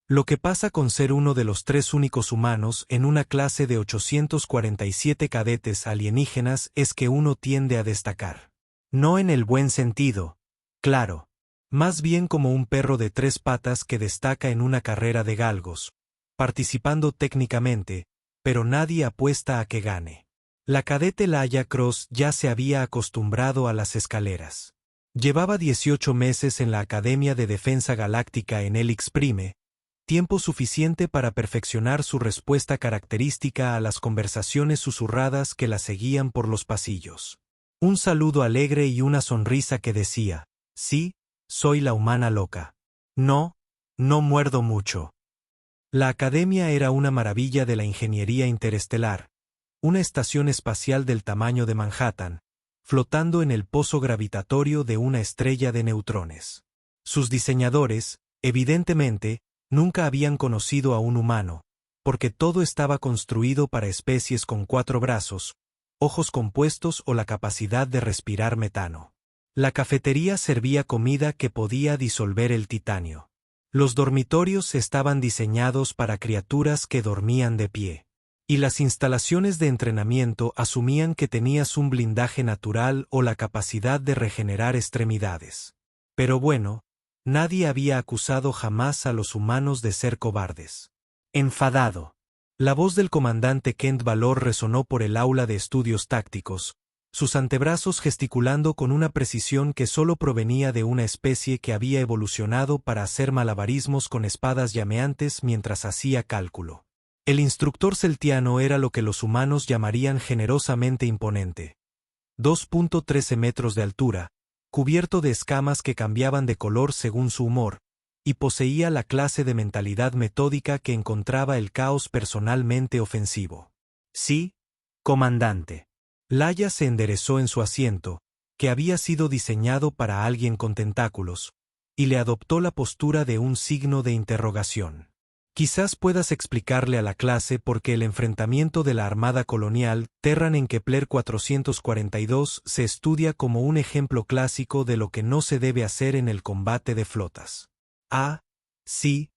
Lo que pasa con ser uno de los 3 únicos humanos en una clase de 847 cadetes alienígenas es que uno tiende a destacar. No en el buen sentido, claro. Más bien como un perro de 3 patas que destaca en una carrera de galgos, participando técnicamente, pero nadie apuesta a que gane. La cadete Laia Cross ya se había acostumbrado a las escaleras. Llevaba 18 meses en la Academia de Defensa Galáctica en Helix Prime, tiempo suficiente para perfeccionar su respuesta característica a las conversaciones susurradas que la seguían por los pasillos. Un saludo alegre y una sonrisa que decía, sí, soy la humana loca. No, no muerdo mucho. La Academia era una maravilla de la ingeniería interestelar, una estación espacial del tamaño de Manhattan, flotando en el pozo gravitatorio de una estrella de neutrones. Sus diseñadores, evidentemente, nunca habían conocido a un humano, porque todo estaba construido para especies con 4 brazos, ojos compuestos o la capacidad de respirar metano. La cafetería servía comida que podía disolver el titanio. Los dormitorios estaban diseñados para criaturas que dormían de pie. Y las instalaciones de entrenamiento asumían que tenías un blindaje natural o la capacidad de regenerar extremidades. Pero bueno, nadie había acusado jamás a los humanos de ser cobardes. Enfadado. La voz del comandante Kent Valor resonó por el aula de estudios tácticos, sus antebrazos gesticulando con una precisión que solo provenía de una especie que había evolucionado para hacer malabarismos con espadas llameantes mientras hacía cálculo. El instructor celtiano era lo que los humanos llamarían generosamente imponente. 2.13 metros de altura, cubierto de escamas que cambiaban de color según su humor, y poseía la clase de mentalidad metódica que encontraba el caos personalmente ofensivo. Sí, comandante. Laia se enderezó en su asiento, que había sido diseñado para alguien con tentáculos, y le adoptó la postura de un signo de interrogación. Quizás puedas explicarle a la clase por qué el enfrentamiento de la Armada Colonial Terran en Kepler 442 se estudia como un ejemplo clásico de lo que no se debe hacer en el combate de flotas. Ah, sí,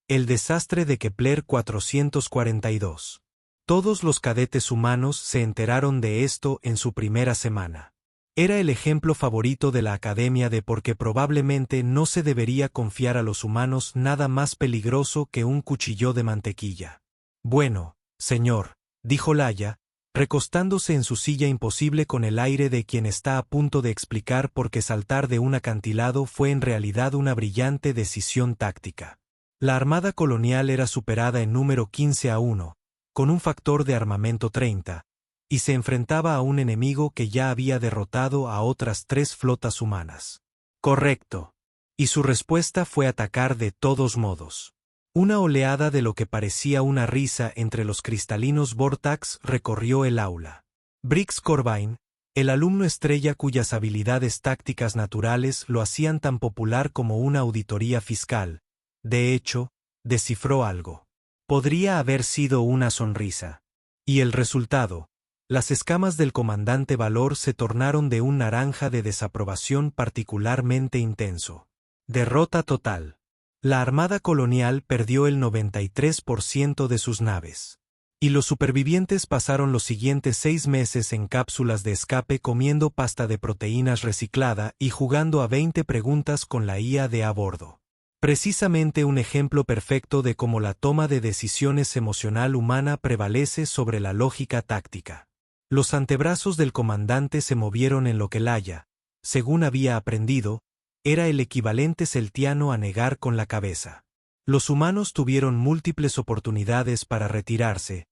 el desastre de Kepler 442. Todos los cadetes humanos se enteraron de esto en su primera semana. Era el ejemplo favorito de la Academia de por qué probablemente no se debería confiar a los humanos nada más peligroso que un cuchillo de mantequilla. Bueno, señor, dijo Laia, recostándose en su silla imposible con el aire de quien está a punto de explicar por qué saltar de un acantilado fue en realidad una brillante decisión táctica. La Armada Colonial era superada en número 15-1, con un factor de armamento 30, y se enfrentaba a un enemigo que ya había derrotado a otras 3 flotas humanas. Correcto. Y su respuesta fue atacar de todos modos. Una oleada de lo que parecía una risa entre los cristalinos Vortax recorrió el aula. Briggs Corbijn, el alumno estrella cuyas habilidades tácticas naturales lo hacían tan popular como una auditoría fiscal, de hecho, descifró algo. Podría haber sido una sonrisa. Y el resultado, las escamas del comandante Valor se tornaron de un naranja de desaprobación particularmente intenso. Derrota total. La Armada Colonial perdió el 93% de sus naves. Y los supervivientes pasaron los siguientes 6 meses en cápsulas de escape comiendo pasta de proteínas reciclada y jugando a 20 preguntas con la IA de a bordo. Precisamente un ejemplo perfecto de cómo la toma de decisiones emocional humana prevalece sobre la lógica táctica. Los antebrazos del comandante se movieron en lo que Laia, según había aprendido, era el equivalente celtiano a negar con la cabeza. Los humanos tuvieron múltiples oportunidades para retirarse,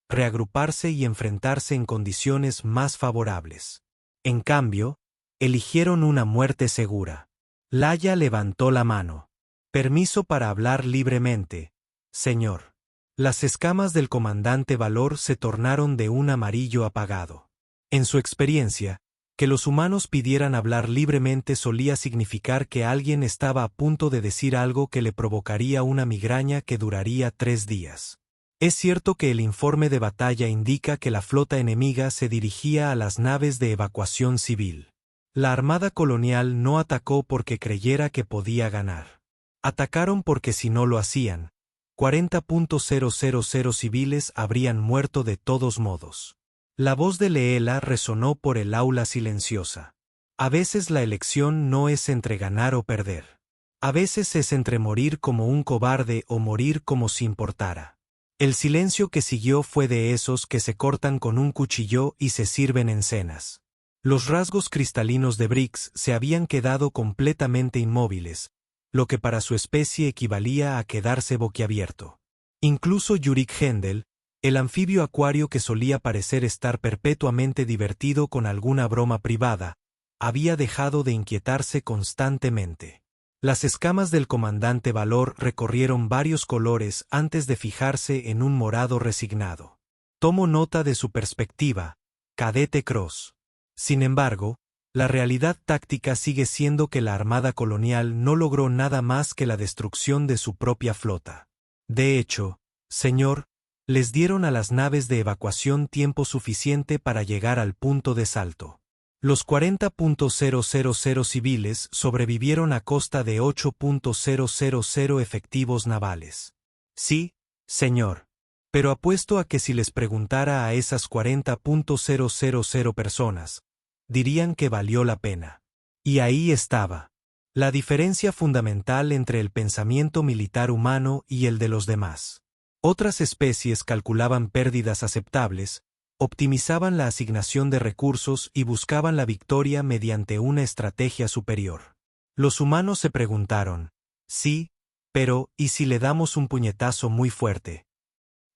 reagruparse y enfrentarse en condiciones más favorables. En cambio, eligieron una muerte segura. Laia levantó la mano. Permiso para hablar libremente, señor. Las escamas del comandante Valor se tornaron de un amarillo apagado. En su experiencia, que los humanos pidieran hablar libremente solía significar que alguien estaba a punto de decir algo que le provocaría una migraña que duraría 3 días. Es cierto que el informe de batalla indica que la flota enemiga se dirigía a las naves de evacuación civil. La Armada Colonial no atacó porque creyera que podía ganar. Atacaron porque si no lo hacían, 40.000 civiles habrían muerto de todos modos. La voz de Leela resonó por el aula silenciosa. A veces la elección no es entre ganar o perder. A veces es entre morir como un cobarde o morir como si importara. El silencio que siguió fue de esos que se cortan con un cuchillo y se sirven en cenas. Los rasgos cristalinos de Briggs se habían quedado completamente inmóviles, lo que para su especie equivalía a quedarse boquiabierto. Incluso Yurik Hendel, el anfibio acuario que solía parecer estar perpetuamente divertido con alguna broma privada, había dejado de inquietarse constantemente. Las escamas del comandante Valor recorrieron varios colores antes de fijarse en un morado resignado. Tomo nota de su perspectiva, cadete Cross. Sin embargo, la realidad táctica sigue siendo que la Armada Colonial no logró nada más que la destrucción de su propia flota. De hecho, señor, les dieron a las naves de evacuación tiempo suficiente para llegar al punto de salto. Los 40.000 civiles sobrevivieron a costa de 8.000 efectivos navales. Sí, señor. Pero apuesto a que si les preguntara a esas 40.000 personas, dirían que valió la pena. Y ahí estaba la diferencia fundamental entre el pensamiento militar humano y el de los demás. Otras especies calculaban pérdidas aceptables, optimizaban la asignación de recursos y buscaban la victoria mediante una estrategia superior. Los humanos se preguntaron, sí, pero ¿y si le damos un puñetazo muy fuerte?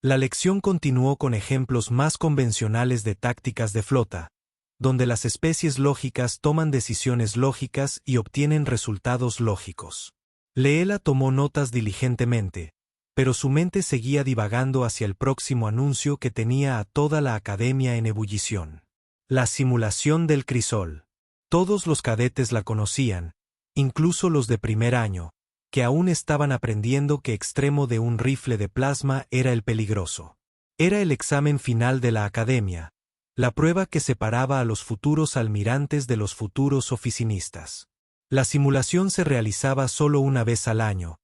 La lección continuó con ejemplos más convencionales de tácticas de flota, donde las especies lógicas toman decisiones lógicas y obtienen resultados lógicos. Leela tomó notas diligentemente, pero su mente seguía divagando hacia el próximo anuncio que tenía a toda la academia en ebullición. La simulación del crisol. Todos los cadetes la conocían, incluso los de primer año, que aún estaban aprendiendo que extremo de un rifle de plasma era el peligroso. Era el examen final de la academia, la prueba que separaba a los futuros almirantes de los futuros oficinistas. La simulación se realizaba solo una vez al año,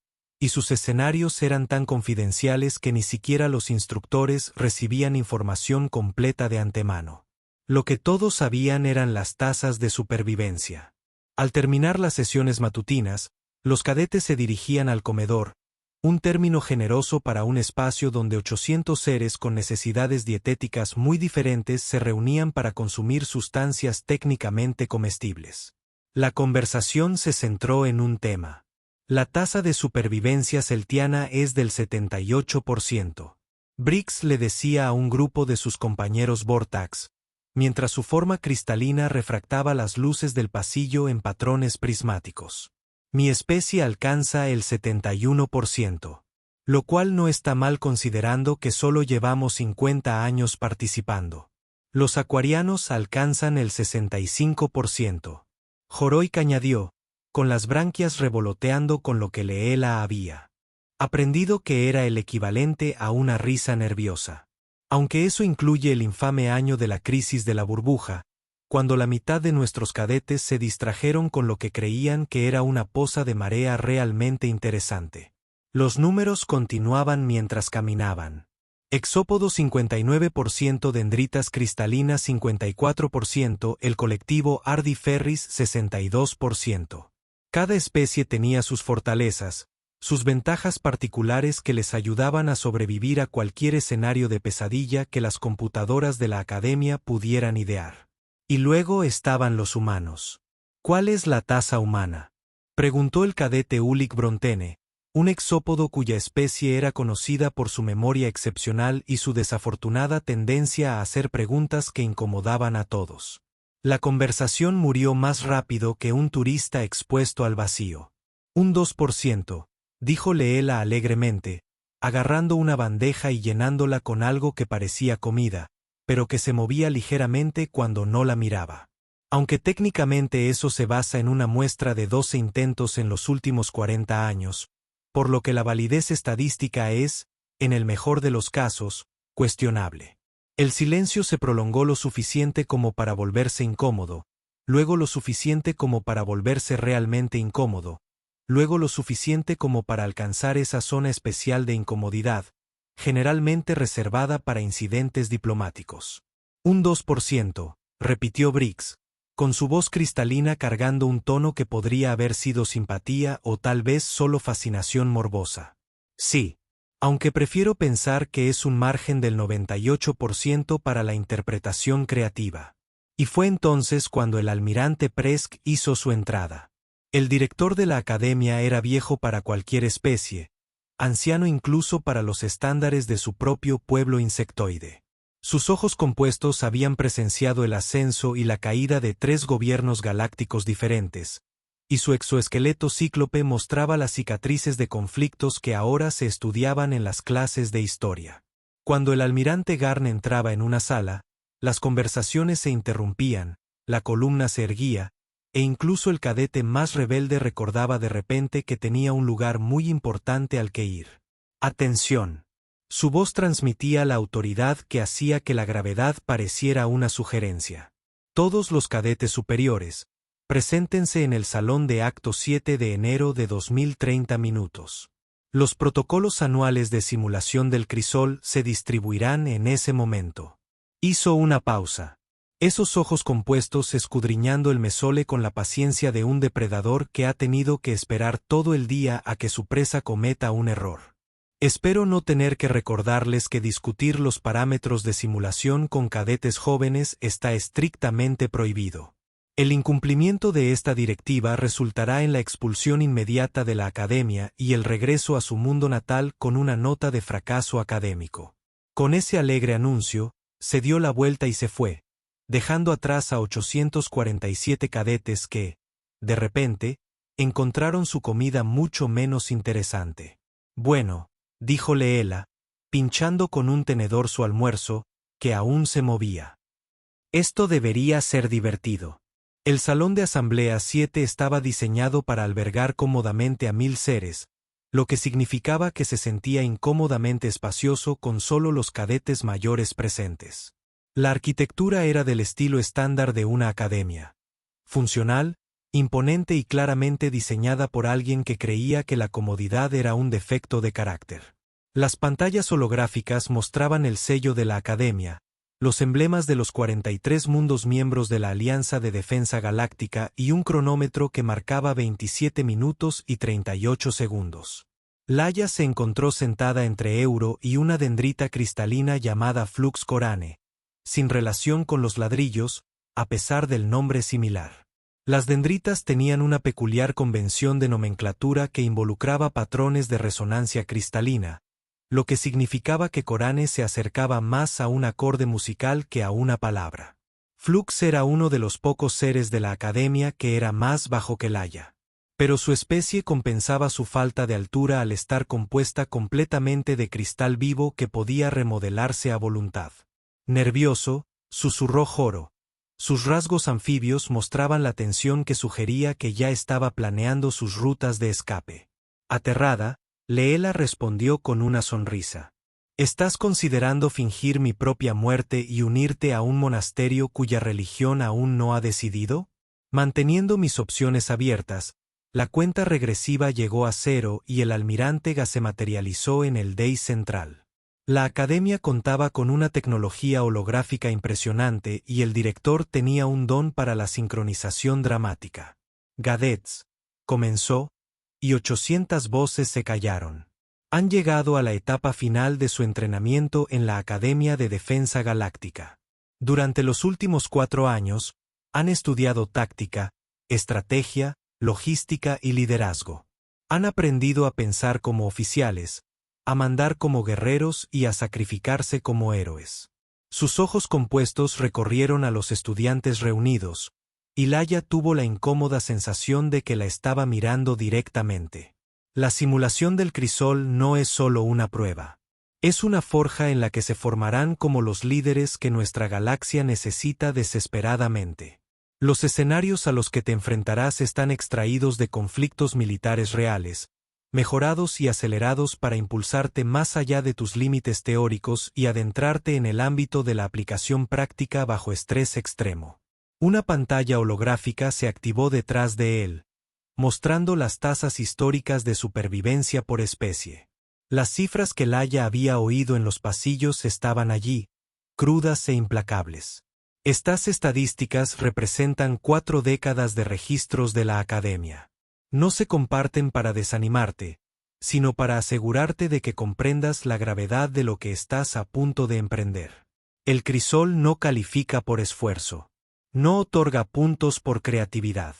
y sus escenarios eran tan confidenciales que ni siquiera los instructores recibían información completa de antemano. Lo que todos sabían eran las tasas de supervivencia. Al terminar las sesiones matutinas, los cadetes se dirigían al comedor, un término generoso para un espacio donde 800 seres con necesidades dietéticas muy diferentes se reunían para consumir sustancias técnicamente comestibles. La conversación se centró en un tema. La tasa de supervivencia celtiana es del 78%. Briggs le decía a un grupo de sus compañeros Vortax, mientras su forma cristalina refractaba las luces del pasillo en patrones prismáticos. Mi especie alcanza el 71%, lo cual no está mal considerando que solo llevamos 50 años participando. Los acuarianos alcanzan el 65%. Joroik añadió, con las branquias revoloteando con lo que Leela había aprendido que era el equivalente a una risa nerviosa. Aunque eso incluye el infame año de la crisis de la burbuja, cuando la mitad de nuestros cadetes se distrajeron con lo que creían que era una poza de marea realmente interesante. Los números continuaban mientras caminaban. Exópodo 59%, dendritas cristalinas 54%, el colectivo Ardiferris 62%. Cada especie tenía sus fortalezas, sus ventajas particulares que les ayudaban a sobrevivir a cualquier escenario de pesadilla que las computadoras de la academia pudieran idear. Y luego estaban los humanos. ¿Cuál es la tasa humana?, preguntó el cadete Ulik Brontene, un exópodo cuya especie era conocida por su memoria excepcional y su desafortunada tendencia a hacer preguntas que incomodaban a todos. La conversación murió más rápido que un turista expuesto al vacío. Un 2%, dijo Leela alegremente, agarrando una bandeja y llenándola con algo que parecía comida, pero que se movía ligeramente cuando no la miraba. Aunque técnicamente eso se basa en una muestra de 12 intentos en los últimos 40 años, por lo que la validez estadística es, en el mejor de los casos, cuestionable. El silencio se prolongó lo suficiente como para volverse incómodo, luego lo suficiente como para volverse realmente incómodo, luego lo suficiente como para alcanzar esa zona especial de incomodidad, generalmente reservada para incidentes diplomáticos. Un 2%, repitió Briggs, con su voz cristalina cargando un tono que podría haber sido simpatía o tal vez solo fascinación morbosa. Sí, aunque prefiero pensar que es un margen del 98% para la interpretación creativa. Y fue entonces cuando el almirante Presk hizo su entrada. El director de la academia era viejo para cualquier especie, anciano incluso para los estándares de su propio pueblo insectoide. Sus ojos compuestos habían presenciado el ascenso y la caída de 3 gobiernos galácticos diferentes, y su exoesqueleto cíclope mostraba las cicatrices de conflictos que ahora se estudiaban en las clases de historia. Cuando el almirante Garn entraba en una sala, las conversaciones se interrumpían, la columna se erguía, e incluso el cadete más rebelde recordaba de repente que tenía un lugar muy importante al que ir. ¡Atención! Su voz transmitía la autoridad que hacía que la gravedad pareciera una sugerencia. Todos los cadetes superiores, preséntense en el salón de acto 7 de enero de 2030 minutos. Los protocolos anuales de simulación del crisol se distribuirán en ese momento. Hizo una pausa. Esos ojos compuestos escudriñando el mesole con la paciencia de un depredador que ha tenido que esperar todo el día a que su presa cometa un error. Espero no tener que recordarles que discutir los parámetros de simulación con cadetes jóvenes está estrictamente prohibido. El incumplimiento de esta directiva resultará en la expulsión inmediata de la academia y el regreso a su mundo natal con una nota de fracaso académico. Con ese alegre anuncio, se dio la vuelta y se fue, dejando atrás a 847 cadetes que, de repente, encontraron su comida mucho menos interesante. Bueno, dijo Leela, pinchando con un tenedor su almuerzo, que aún se movía. Esto debería ser divertido. El salón de asamblea 7 estaba diseñado para albergar cómodamente a 1000 seres, lo que significaba que se sentía incómodamente espacioso con solo los cadetes mayores presentes. La arquitectura era del estilo estándar de una academia. Funcional, imponente y claramente diseñada por alguien que creía que la comodidad era un defecto de carácter. Las pantallas holográficas mostraban el sello de la academia, los emblemas de los 43 mundos miembros de la Alianza de Defensa Galáctica y un cronómetro que marcaba 27 minutos y 38 segundos. Laia se encontró sentada entre Euro y una dendrita cristalina llamada Flux Corane, sin relación con los ladrillos, a pesar del nombre similar. Las dendritas tenían una peculiar convención de nomenclatura que involucraba patrones de resonancia cristalina, lo que significaba que Corane se acercaba más a un acorde musical que a una palabra. Flux era uno de los pocos seres de la academia que era más bajo que Laia. Pero su especie compensaba su falta de altura al estar compuesta completamente de cristal vivo que podía remodelarse a voluntad. Nervioso, susurró Joro. Sus rasgos anfibios mostraban la tensión que sugería que ya estaba planeando sus rutas de escape. Aterrada, Leela respondió con una sonrisa. ¿Estás considerando fingir mi propia muerte y unirte a un monasterio cuya religión aún no ha decidido? Manteniendo mis opciones abiertas, la cuenta regresiva llegó a 0 y el almirante se materializó en el Dais central. La academia contaba con una tecnología holográfica impresionante y el director tenía un don para la sincronización dramática. Gadets, comenzó, y 800 voces se callaron. Han llegado a la etapa final de su entrenamiento en la Academia de Defensa Galáctica. Durante los últimos 4 años, han estudiado táctica, estrategia, logística y liderazgo. Han aprendido a pensar como oficiales, a mandar como guerreros y a sacrificarse como héroes. Sus ojos compuestos recorrieron a los estudiantes reunidos, y Laia tuvo la incómoda sensación de que la estaba mirando directamente. La simulación del crisol no es solo una prueba. Es una forja en la que se formarán como los líderes que nuestra galaxia necesita desesperadamente. Los escenarios a los que te enfrentarás están extraídos de conflictos militares reales, mejorados y acelerados para impulsarte más allá de tus límites teóricos y adentrarte en el ámbito de la aplicación práctica bajo estrés extremo. Una pantalla holográfica se activó detrás de él, mostrando las tasas históricas de supervivencia por especie. Las cifras que Laia había oído en los pasillos estaban allí, crudas e implacables. Estas estadísticas representan 4 décadas de registros de la Academia. No se comparten para desanimarte, sino para asegurarte de que comprendas la gravedad de lo que estás a punto de emprender. El crisol no califica por esfuerzo. No otorga puntos por creatividad.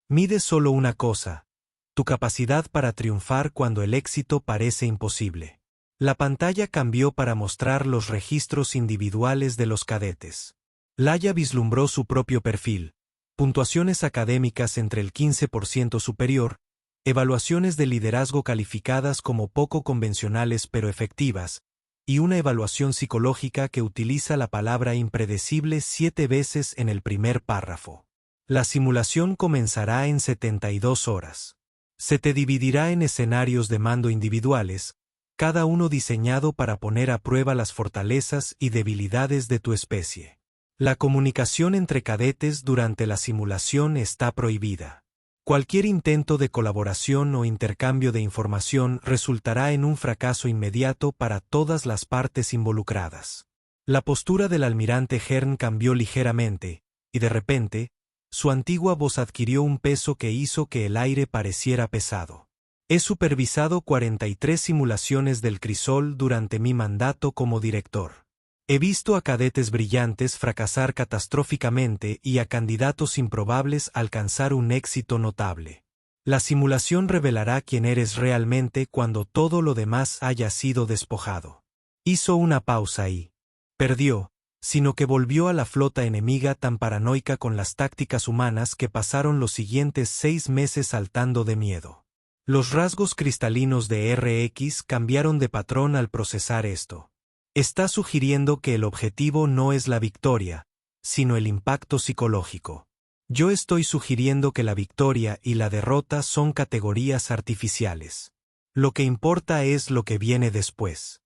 Mide solo una cosa: tu capacidad para triunfar cuando el éxito parece imposible. La pantalla cambió para mostrar los registros individuales de los cadetes. Laia vislumbró su propio perfil, puntuaciones académicas entre el 15% superior, evaluaciones de liderazgo calificadas como poco convencionales pero efectivas, y una evaluación psicológica que utiliza la palabra impredecible 7 veces en el primer párrafo. La simulación comenzará en 72 horas. Se te dividirá en escenarios de mando individuales, cada uno diseñado para poner a prueba las fortalezas y debilidades de tu especie. La comunicación entre cadetes durante la simulación está prohibida. Cualquier intento de colaboración o intercambio de información resultará en un fracaso inmediato para todas las partes involucradas. La postura del almirante Hearn cambió ligeramente, y de repente, su antigua voz adquirió un peso que hizo que el aire pareciera pesado. He supervisado 43 simulaciones del crisol durante mi mandato como director. He visto a cadetes brillantes fracasar catastróficamente y a candidatos improbables alcanzar un éxito notable. La simulación revelará quién eres realmente cuando todo lo demás haya sido despojado. Hizo una pausa y perdió, sino que volvió a la flota enemiga tan paranoica con las tácticas humanas que pasaron los siguientes 6 meses saltando de miedo. Los rasgos cristalinos de RX cambiaron de patrón al procesar esto. Está sugiriendo que el objetivo no es la victoria, sino el impacto psicológico. Yo estoy sugiriendo que la victoria y la derrota son categorías artificiales. Lo que importa es lo que viene después.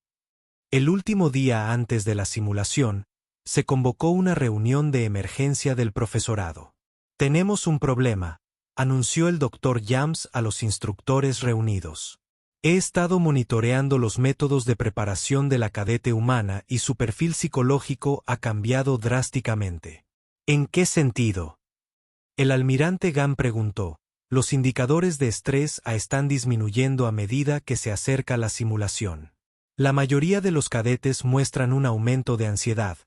El último día antes de la simulación, se convocó una reunión de emergencia del profesorado. Tenemos un problema, anunció el Dr. Jams a los instructores reunidos. He estado monitoreando los métodos de preparación de la cadete humana y su perfil psicológico ha cambiado drásticamente. ¿En qué sentido? El almirante Gam preguntó. Los indicadores de estrés están disminuyendo a medida que se acerca la simulación. La mayoría de los cadetes muestran un aumento de ansiedad,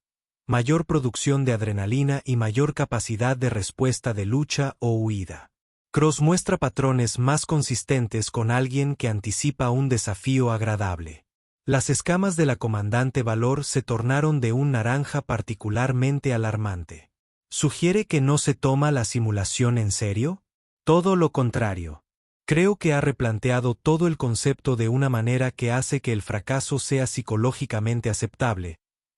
mayor producción de adrenalina y mayor capacidad de respuesta de lucha o huida. Cross muestra patrones más consistentes con alguien que anticipa un desafío agradable. Las escamas de la comandante Valor se tornaron de un naranja particularmente alarmante. ¿Sugiere que no se toma la simulación en serio? Todo lo contrario. Creo que ha replanteado todo el concepto de una manera que hace que el fracaso sea psicológicamente aceptable,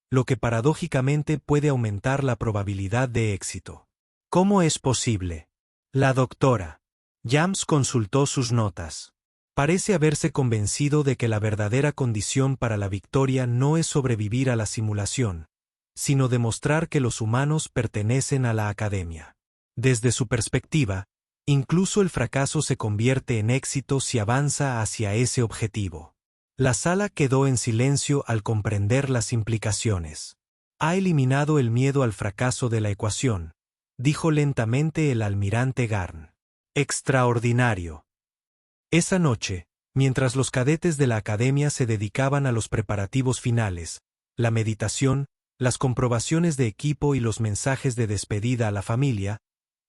lo que paradójicamente puede aumentar la probabilidad de éxito. ¿Cómo es posible? La doctora Jams consultó sus notas. Parece haberse convencido de que la verdadera condición para la victoria no es sobrevivir a la simulación, sino demostrar que los humanos pertenecen a la Academia. Desde su perspectiva, incluso el fracaso se convierte en éxito si avanza hacia ese objetivo. La sala quedó en silencio al comprender las implicaciones. Ha eliminado el miedo al fracaso de la ecuación, dijo lentamente el almirante Garn. Extraordinario. Esa noche, mientras los cadetes de la Academia se dedicaban a los preparativos finales, la meditación, las comprobaciones de equipo y los mensajes de despedida a la familia,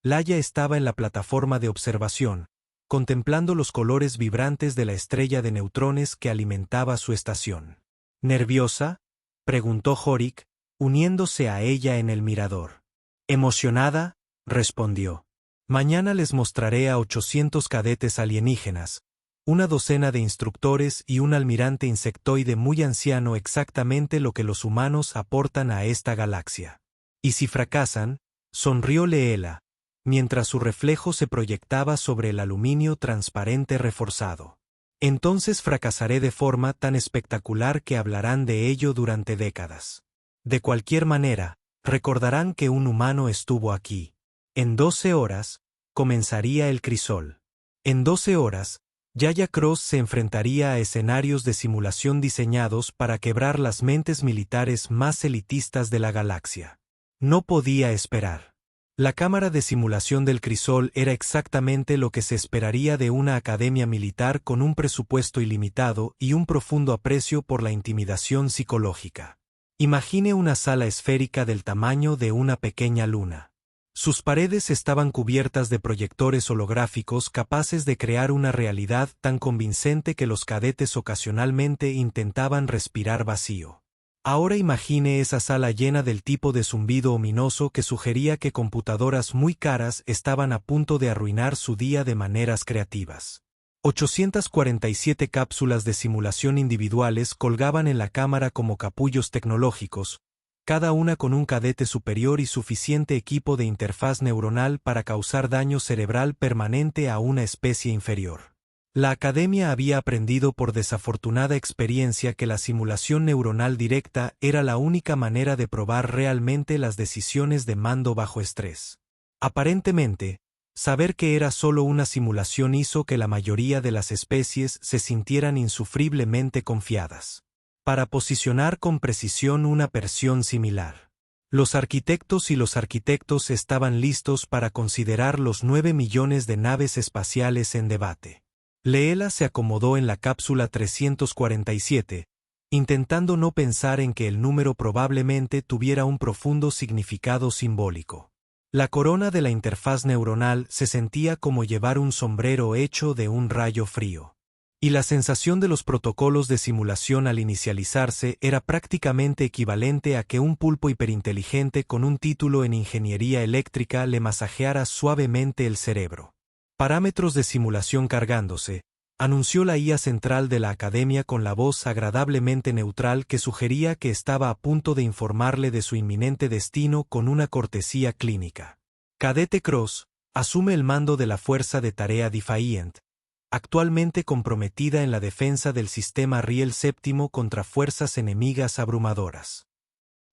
Laia estaba en la plataforma de observación, contemplando los colores vibrantes de la estrella de neutrones que alimentaba su estación. ¿Nerviosa?, preguntó Horik, uniéndose a ella en el mirador. Emocionada, respondió. Mañana les mostraré a 800 cadetes alienígenas, una docena de instructores y un almirante insectoide muy anciano exactamente lo que los humanos aportan a esta galaxia. Y si fracasan, sonrió Leela, mientras su reflejo se proyectaba sobre el aluminio transparente reforzado. Entonces fracasaré de forma tan espectacular que hablarán de ello durante décadas. De cualquier manera, recordarán que un humano estuvo aquí. En 12 horas, comenzaría el crisol. En 12 horas, Yaya Cross se enfrentaría a escenarios de simulación diseñados para quebrar las mentes militares más elitistas de la galaxia. No podía esperar. La cámara de simulación del Crisol era exactamente lo que se esperaría de una academia militar con un presupuesto ilimitado y un profundo aprecio por la intimidación psicológica. Imagine una sala esférica del tamaño de una pequeña luna. Sus paredes estaban cubiertas de proyectores holográficos capaces de crear una realidad tan convincente que los cadetes ocasionalmente intentaban respirar vacío. Ahora imagine esa sala llena del tipo de zumbido ominoso que sugería que computadoras muy caras estaban a punto de arruinar su día de maneras creativas. 847 cápsulas de simulación individuales colgaban en la cámara como capullos tecnológicos, cada una con un cadete superior y suficiente equipo de interfaz neuronal para causar daño cerebral permanente a una especie inferior. La academia había aprendido por desafortunada experiencia que la simulación neuronal directa era la única manera de probar realmente las decisiones de mando bajo estrés. Aparentemente, saber que era solo una simulación hizo que la mayoría de las especies se sintieran insufriblemente confiadas. Para posicionar con precisión una versión similar. Los arquitectos estaban listos para considerar los 9 millones de naves espaciales en debate. Leela se acomodó en la cápsula 347, intentando no pensar en que el número probablemente tuviera un profundo significado simbólico. La corona de la interfaz neuronal se sentía como llevar un sombrero hecho de un rayo frío. Y la sensación de los protocolos de simulación al inicializarse era prácticamente equivalente a que un pulpo hiperinteligente con un título en ingeniería eléctrica le masajeara suavemente el cerebro. Parámetros de simulación cargándose, anunció la IA central de la academia con la voz agradablemente neutral que sugería que estaba a punto de informarle de su inminente destino con una cortesía clínica. Cadete Cross asume el mando de la Fuerza de Tarea Defiant, actualmente comprometida en la defensa del sistema Riel VII contra fuerzas enemigas abrumadoras.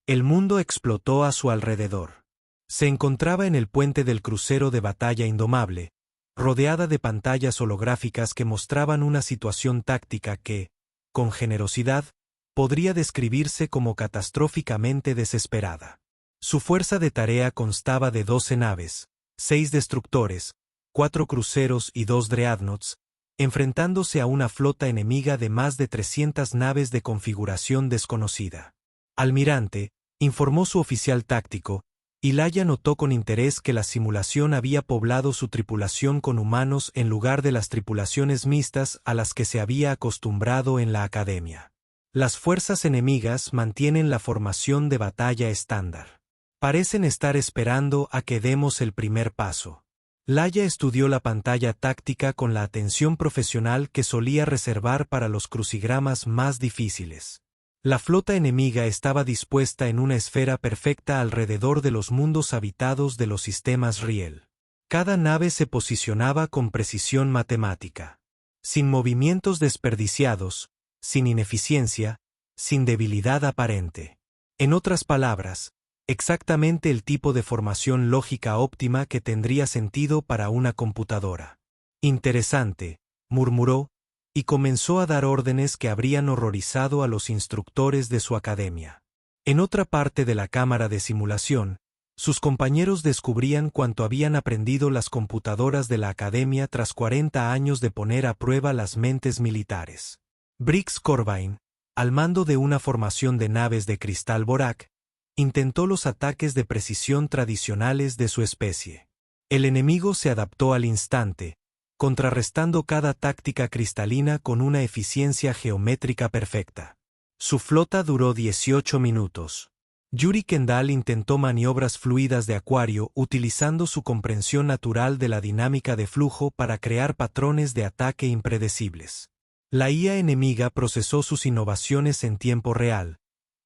El mundo explotó a su alrededor. Se encontraba en el puente del crucero de batalla Indomable, rodeada de pantallas holográficas que mostraban una situación táctica que, con generosidad, podría describirse como catastróficamente desesperada. Su fuerza de tarea constaba de 12 naves, 6 destructores, 4 cruceros y 2 dreadnoughts, enfrentándose a una flota enemiga de más de 300 naves de configuración desconocida. Almirante, informó su oficial táctico, y Laia notó con interés que la simulación había poblado su tripulación con humanos en lugar de las tripulaciones mixtas a las que se había acostumbrado en la academia. Las fuerzas enemigas mantienen la formación de batalla estándar. Parecen estar esperando a que demos el primer paso. Laia estudió la pantalla táctica con la atención profesional que solía reservar para los crucigramas más difíciles. La flota enemiga estaba dispuesta en una esfera perfecta alrededor de los mundos habitados de los sistemas Riel. Cada nave se posicionaba con precisión matemática. Sin movimientos desperdiciados, sin ineficiencia, sin debilidad aparente. En otras palabras, exactamente el tipo de formación lógica óptima que tendría sentido para una computadora. Interesante, murmuró, y comenzó a dar órdenes que habrían horrorizado a los instructores de su academia. En otra parte de la cámara de simulación, sus compañeros descubrían cuánto habían aprendido las computadoras de la academia tras 40 años de poner a prueba las mentes militares. Briggs Corbijn, al mando de una formación de naves de cristal Borak, intentó los ataques de precisión tradicionales de su especie. El enemigo se adaptó al instante, contrarrestando cada táctica cristalina con una eficiencia geométrica perfecta. Su flota duró 18 minutos. Yuri Kendall intentó maniobras fluidas de acuario utilizando su comprensión natural de la dinámica de flujo para crear patrones de ataque impredecibles. La IA enemiga procesó sus innovaciones en tiempo real,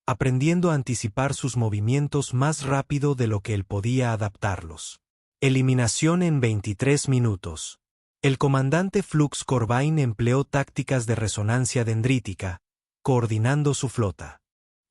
aprendiendo a anticipar sus movimientos más rápido de lo que él podía adaptarlos. Eliminación en 23 minutos. El comandante Flux Corbijn empleó tácticas de resonancia dendrítica, coordinando su flota.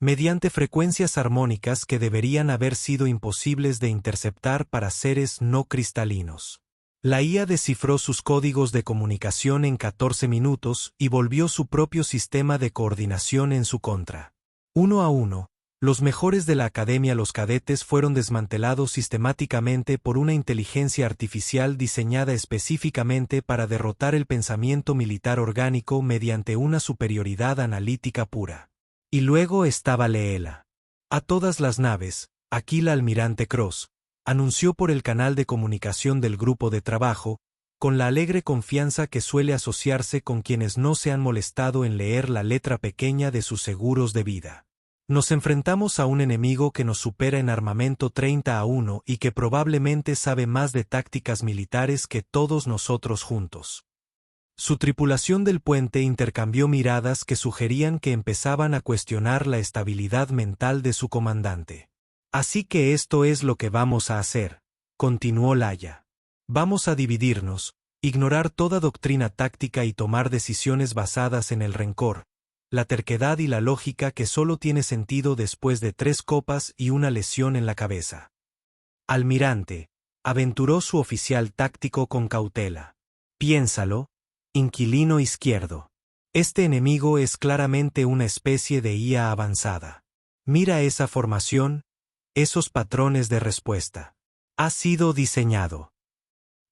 Mediante frecuencias armónicas que deberían haber sido imposibles de interceptar para seres no cristalinos. La IA descifró sus códigos de comunicación en 14 minutos y volvió su propio sistema de coordinación en su contra. Uno a uno, los mejores de la academia, los cadetes, fueron desmantelados sistemáticamente por una inteligencia artificial diseñada específicamente para derrotar el pensamiento militar orgánico mediante una superioridad analítica pura. Y luego estaba Leela. A todas las naves, aquí la almirante Cross anunció por el canal de comunicación del grupo de trabajo, con la alegre confianza que suele asociarse con quienes no se han molestado en leer la letra pequeña de sus seguros de vida. Nos enfrentamos a un enemigo que nos supera en armamento 30-1 y que probablemente sabe más de tácticas militares que todos nosotros juntos. Su tripulación del puente intercambió miradas que sugerían que empezaban a cuestionar la estabilidad mental de su comandante. Así que esto es lo que vamos a hacer, continuó Laia. Vamos a dividirnos, ignorar toda doctrina táctica y tomar decisiones basadas en el rencor, la terquedad y la lógica que solo tiene sentido después de 3 copas y una lesión en la cabeza. Almirante, aventuró su oficial táctico con cautela. Piénsalo, inquilino izquierdo. Este enemigo es claramente una especie de IA avanzada. Mira esa formación, esos patrones de respuesta. Ha sido diseñado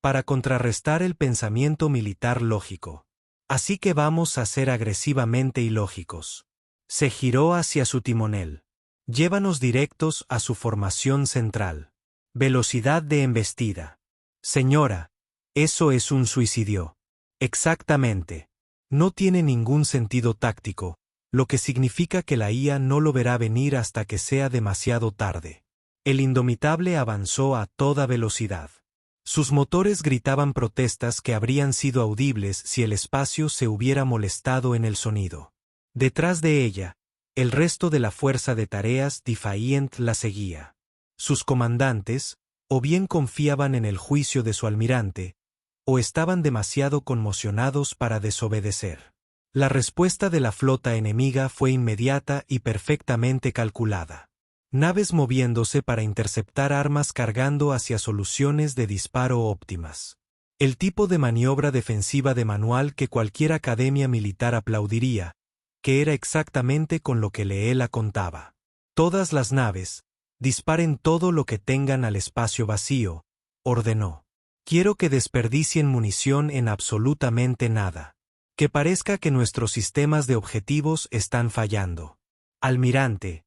para contrarrestar el pensamiento militar lógico. Así que vamos a ser agresivamente ilógicos. Se giró hacia su timonel. Llévanos directos a su formación central. Velocidad de embestida. Señora, eso es un suicidio. Exactamente. No tiene ningún sentido táctico, lo que significa que la IA no lo verá venir hasta que sea demasiado tarde. El indomitable avanzó a toda velocidad. Sus motores gritaban protestas que habrían sido audibles si el espacio se hubiera molestado en el sonido. Detrás de ella, el resto de la fuerza de tareas Defiant la seguía. Sus comandantes, o bien confiaban en el juicio de su almirante, o estaban demasiado conmocionados para desobedecer. La respuesta de la flota enemiga fue inmediata y perfectamente calculada. Naves moviéndose para interceptar armas cargando hacia soluciones de disparo óptimas. El tipo de maniobra defensiva de manual que cualquier academia militar aplaudiría, que era exactamente con lo que Leela contaba. Todas las naves, disparen todo lo que tengan al espacio vacío, ordenó. Quiero que desperdicien munición en absolutamente nada. Que parezca que nuestros sistemas de objetivos están fallando. Almirante,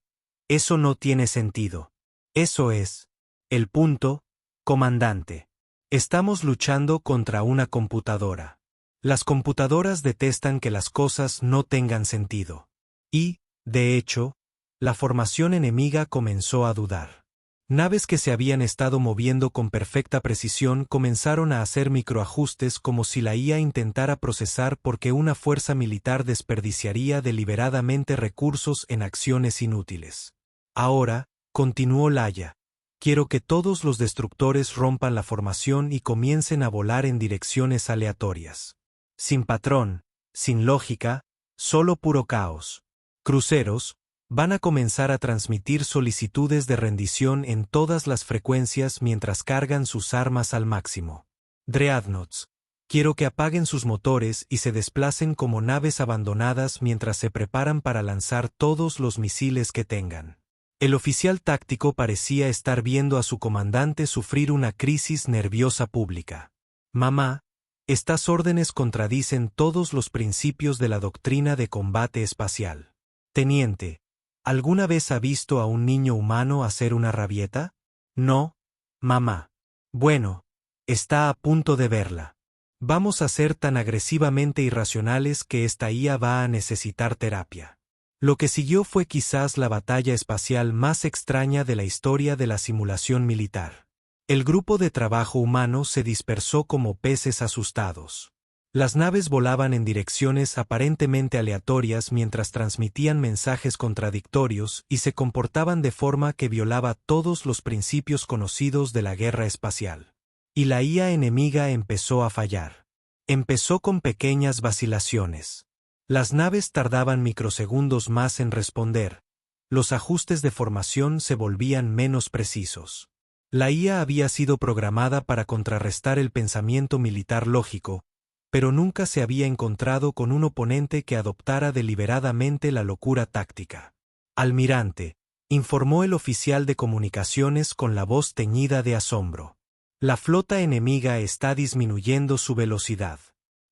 eso no tiene sentido. Eso es el punto, comandante. Estamos luchando contra una computadora. Las computadoras detestan que las cosas no tengan sentido. Y, de hecho, la formación enemiga comenzó a dudar. Naves que se habían estado moviendo con perfecta precisión comenzaron a hacer microajustes como si la IA intentara procesar por qué una fuerza militar desperdiciaría deliberadamente recursos en acciones inútiles. Ahora, continuó Laia, quiero que todos los destructores rompan la formación y comiencen a volar en direcciones aleatorias. Sin patrón, sin lógica, solo puro caos. Cruceros van a comenzar a transmitir solicitudes de rendición en todas las frecuencias mientras cargan sus armas al máximo. Dreadnoughts, quiero que apaguen sus motores y se desplacen como naves abandonadas mientras se preparan para lanzar todos los misiles que tengan. El oficial táctico parecía estar viendo a su comandante sufrir una crisis nerviosa pública. Mamá, estas órdenes contradicen todos los principios de la doctrina de combate espacial. Teniente, ¿alguna vez ha visto a un niño humano hacer una rabieta? No, mamá. Bueno, está a punto de verla. Vamos a ser tan agresivamente irracionales que esta IA va a necesitar terapia. Lo que siguió fue quizás la batalla espacial más extraña de la historia de la simulación militar. El grupo de trabajo humano se dispersó como peces asustados. Las naves volaban en direcciones aparentemente aleatorias mientras transmitían mensajes contradictorios y se comportaban de forma que violaba todos los principios conocidos de la guerra espacial. Y la IA enemiga empezó a fallar. Empezó con pequeñas vacilaciones. Las naves tardaban microsegundos más en responder. Los ajustes de formación se volvían menos precisos. La IA había sido programada para contrarrestar el pensamiento militar lógico, pero nunca se había encontrado con un oponente que adoptara deliberadamente la locura táctica. Almirante, informó el oficial de comunicaciones con la voz teñida de asombro. La flota enemiga está disminuyendo su velocidad.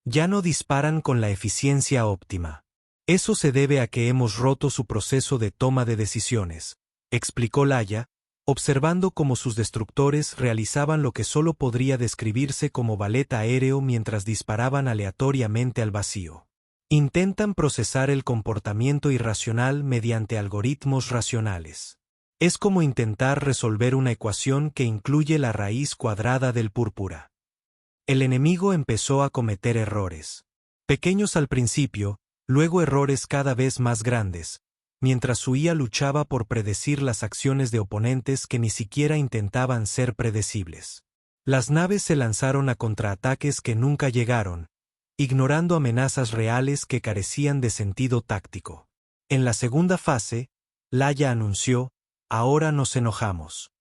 Ya no disparan con la eficiencia óptima. Eso se debe a que hemos roto su proceso de toma de decisiones, explicó Laia, observando cómo sus destructores realizaban lo que solo podría describirse como ballet aéreo mientras disparaban aleatoriamente al vacío. Intentan procesar el comportamiento irracional mediante algoritmos racionales. Es como intentar resolver una ecuación que incluye la raíz cuadrada del púrpura. El enemigo empezó a cometer errores. Pequeños al principio, luego errores cada vez más grandes, mientras su IA luchaba por predecir las acciones de oponentes que ni siquiera intentaban ser predecibles. Las naves se lanzaron a contraataques que nunca llegaron, ignorando amenazas reales que carecían de sentido táctico. En la segunda fase, Laia anunció: "Ahora nos enojamos".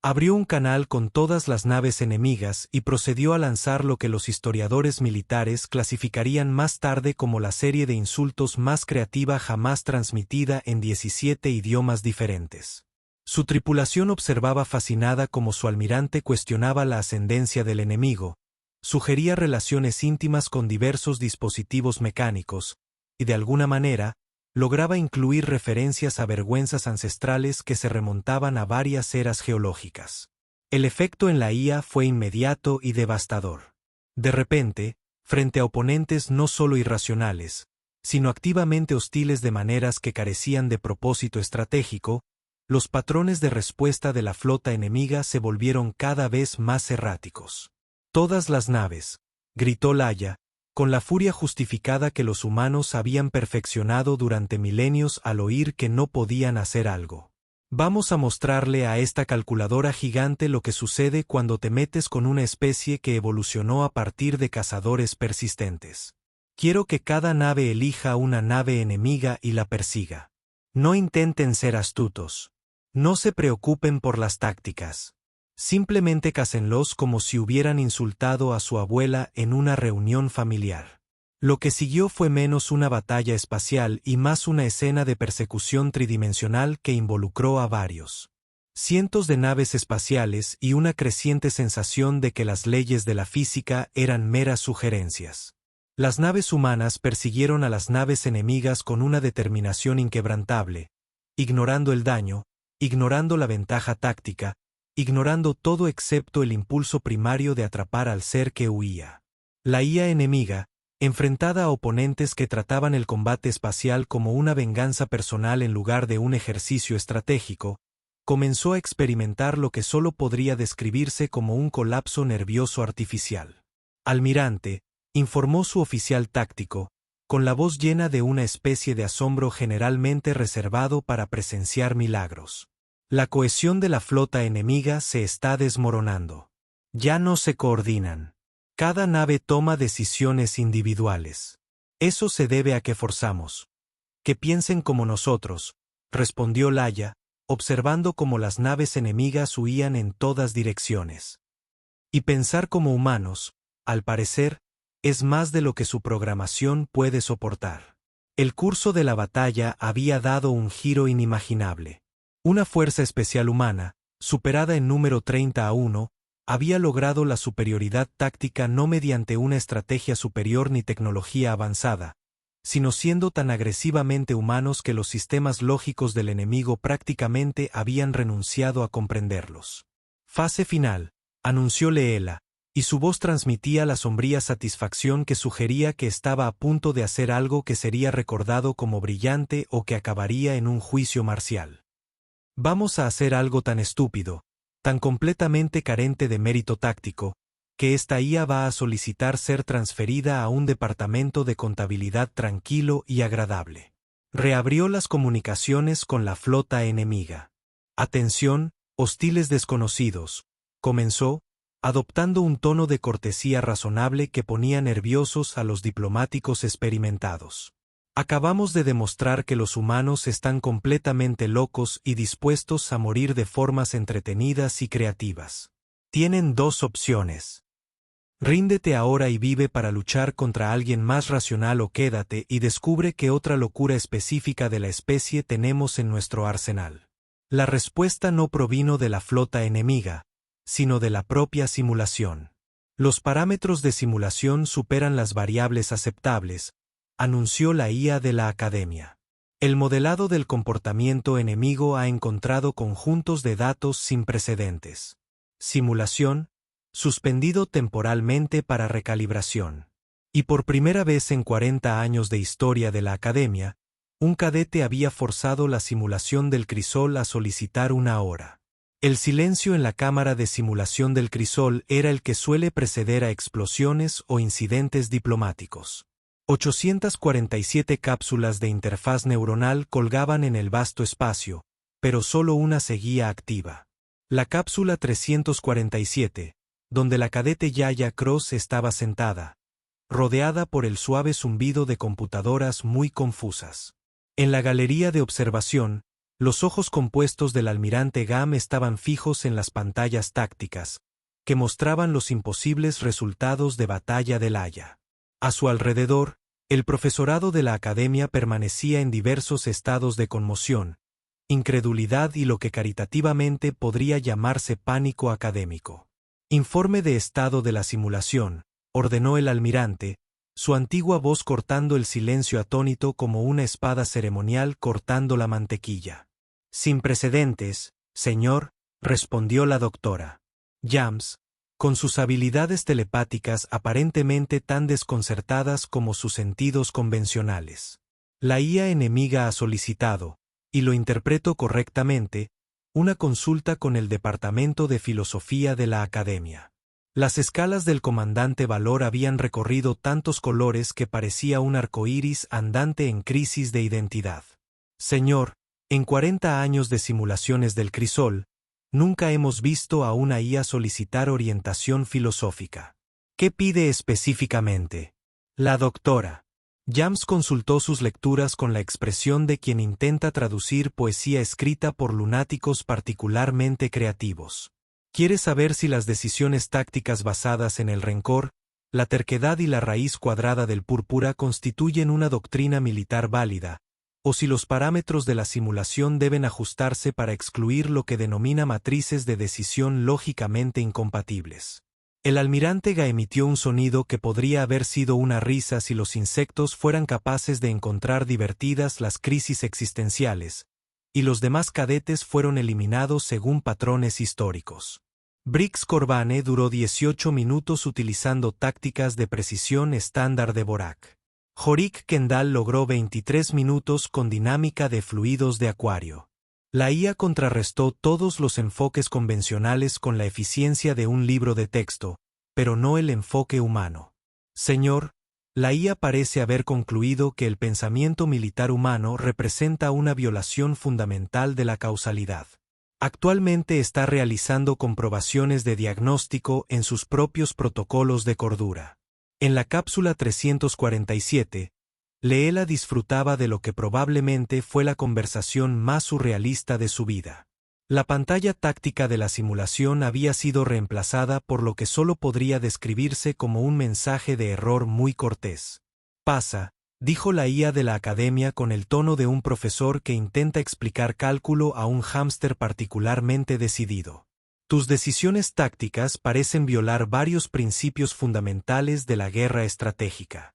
Abrió un canal con todas las naves enemigas y procedió a lanzar lo que los historiadores militares clasificarían más tarde como la serie de insultos más creativa jamás transmitida en 17 idiomas diferentes. Su tripulación observaba fascinada cómo su almirante cuestionaba la ascendencia del enemigo, sugería relaciones íntimas con diversos dispositivos mecánicos, y de alguna manera, lograba incluir referencias a vergüenzas ancestrales que se remontaban a varias eras geológicas. El efecto en la IA fue inmediato y devastador. De repente, frente a oponentes no solo irracionales, sino activamente hostiles de maneras que carecían de propósito estratégico, los patrones de respuesta de la flota enemiga se volvieron cada vez más erráticos. «Todas las naves», gritó Laia, con la furia justificada que los humanos habían perfeccionado durante milenios al oír que no podían hacer algo. «Vamos a mostrarle a esta calculadora gigante lo que sucede cuando te metes con una especie que evolucionó a partir de cazadores persistentes. Quiero que cada nave elija una nave enemiga y la persiga. No intenten ser astutos. No se preocupen por las tácticas. Simplemente cácenlos como si hubieran insultado a su abuela en una reunión familiar». Lo que siguió fue menos una batalla espacial y más una escena de persecución tridimensional que involucró a varios. Cientos de naves espaciales y una creciente sensación de que las leyes de la física eran meras sugerencias. Las naves humanas persiguieron a las naves enemigas con una determinación inquebrantable, ignorando el daño, ignorando la ventaja táctica, ignorando todo excepto el impulso primario de atrapar al ser que huía. La IA enemiga, enfrentada a oponentes que trataban el combate espacial como una venganza personal en lugar de un ejercicio estratégico, comenzó a experimentar lo que solo podría describirse como un colapso nervioso artificial. «Almirante», informó su oficial táctico, con la voz llena de una especie de asombro generalmente reservado para presenciar milagros. «La cohesión de la flota enemiga se está desmoronando. Ya no se coordinan. Cada nave toma decisiones individuales. Eso se debe a que forzamos. Que piensen como nosotros», respondió Laia, observando cómo las naves enemigas huían en todas direcciones. «Y pensar como humanos, al parecer, es más de lo que su programación puede soportar». El curso de la batalla había dado un giro inimaginable. Una fuerza especial humana, superada en número 30-1, había logrado la superioridad táctica no mediante una estrategia superior ni tecnología avanzada, sino siendo tan agresivamente humanos que los sistemas lógicos del enemigo prácticamente habían renunciado a comprenderlos. «Fase final», anunció Leela, y su voz transmitía la sombría satisfacción que sugería que estaba a punto de hacer algo que sería recordado como brillante o que acabaría en un juicio marcial. «Vamos a hacer algo tan estúpido, tan completamente carente de mérito táctico, que esta IA va a solicitar ser transferida a un departamento de contabilidad tranquilo y agradable». Reabrió las comunicaciones con la flota enemiga. «Atención, hostiles desconocidos», comenzó, adoptando un tono de cortesía razonable que ponía nerviosos a los diplomáticos experimentados. Acabamos de demostrar que los humanos están completamente locos y dispuestos a morir de formas entretenidas y creativas. Tienen dos opciones. Ríndete ahora y vive para luchar contra alguien más racional, o quédate y descubre qué otra locura específica de la especie tenemos en nuestro arsenal. La respuesta no provino de la flota enemiga, sino de la propia simulación. Los parámetros de simulación superan las variables aceptables, anunció la IA de la Academia. El modelado del comportamiento enemigo ha encontrado conjuntos de datos sin precedentes. Simulación, suspendido temporalmente para recalibración. Y por primera vez en 40 años de historia de la Academia, un cadete había forzado la simulación del crisol a solicitar una hora. El silencio en la cámara de simulación del crisol era el que suele preceder a explosiones o incidentes diplomáticos. 847 cápsulas de interfaz neuronal colgaban en el vasto espacio, pero solo una seguía activa. La cápsula 347, donde la cadete Yaya Cross estaba sentada, rodeada por el suave zumbido de computadoras muy confusas. En la galería de observación, los ojos compuestos del almirante Gam estaban fijos en las pantallas tácticas, que mostraban los imposibles resultados de batalla del Haya. A su alrededor, el profesorado de la Academia permanecía en diversos estados de conmoción, incredulidad y lo que caritativamente podría llamarse pánico académico. Informe de estado de la simulación, ordenó el almirante, su antigua voz cortando el silencio atónito como una espada ceremonial cortando la mantequilla. Sin precedentes, señor, respondió la doctora. James, con sus habilidades telepáticas aparentemente tan desconcertadas como sus sentidos convencionales. La IA enemiga ha solicitado, y lo interpreto correctamente, una consulta con el Departamento de Filosofía de la Academia. Las escalas del comandante Valor habían recorrido tantos colores que parecía un arcoíris andante en crisis de identidad. Señor, en 40 años de simulaciones del crisol, nunca hemos visto a una IA solicitar orientación filosófica. ¿Qué pide específicamente? La doctora. James consultó sus lecturas con la expresión de quien intenta traducir poesía escrita por lunáticos particularmente creativos. Quiere saber si las decisiones tácticas basadas en el rencor, la terquedad y la raíz cuadrada del púrpura constituyen una doctrina militar válida, o si los parámetros de la simulación deben ajustarse para excluir lo que denomina matrices de decisión lógicamente incompatibles. El almirante Ga emitió un sonido que podría haber sido una risa si los insectos fueran capaces de encontrar divertidas las crisis existenciales, y los demás cadetes fueron eliminados según patrones históricos. Brix Corbane duró 18 minutos utilizando tácticas de precisión estándar de Borak. Jorik Kendall logró 23 minutos con dinámica de fluidos de acuario. La IA contrarrestó todos los enfoques convencionales con la eficiencia de un libro de texto, pero no el enfoque humano. Señor, la IA parece haber concluido que el pensamiento militar humano representa una violación fundamental de la causalidad. Actualmente está realizando comprobaciones de diagnóstico en sus propios protocolos de cordura. En la cápsula 347, Leela disfrutaba de lo que probablemente fue la conversación más surrealista de su vida. La pantalla táctica de la simulación había sido reemplazada por lo que solo podría describirse como un mensaje de error muy cortés. Pasa, dijo la IA de la Academia con el tono de un profesor que intenta explicar cálculo a un hámster particularmente decidido. Tus decisiones tácticas parecen violar varios principios fundamentales de la guerra estratégica.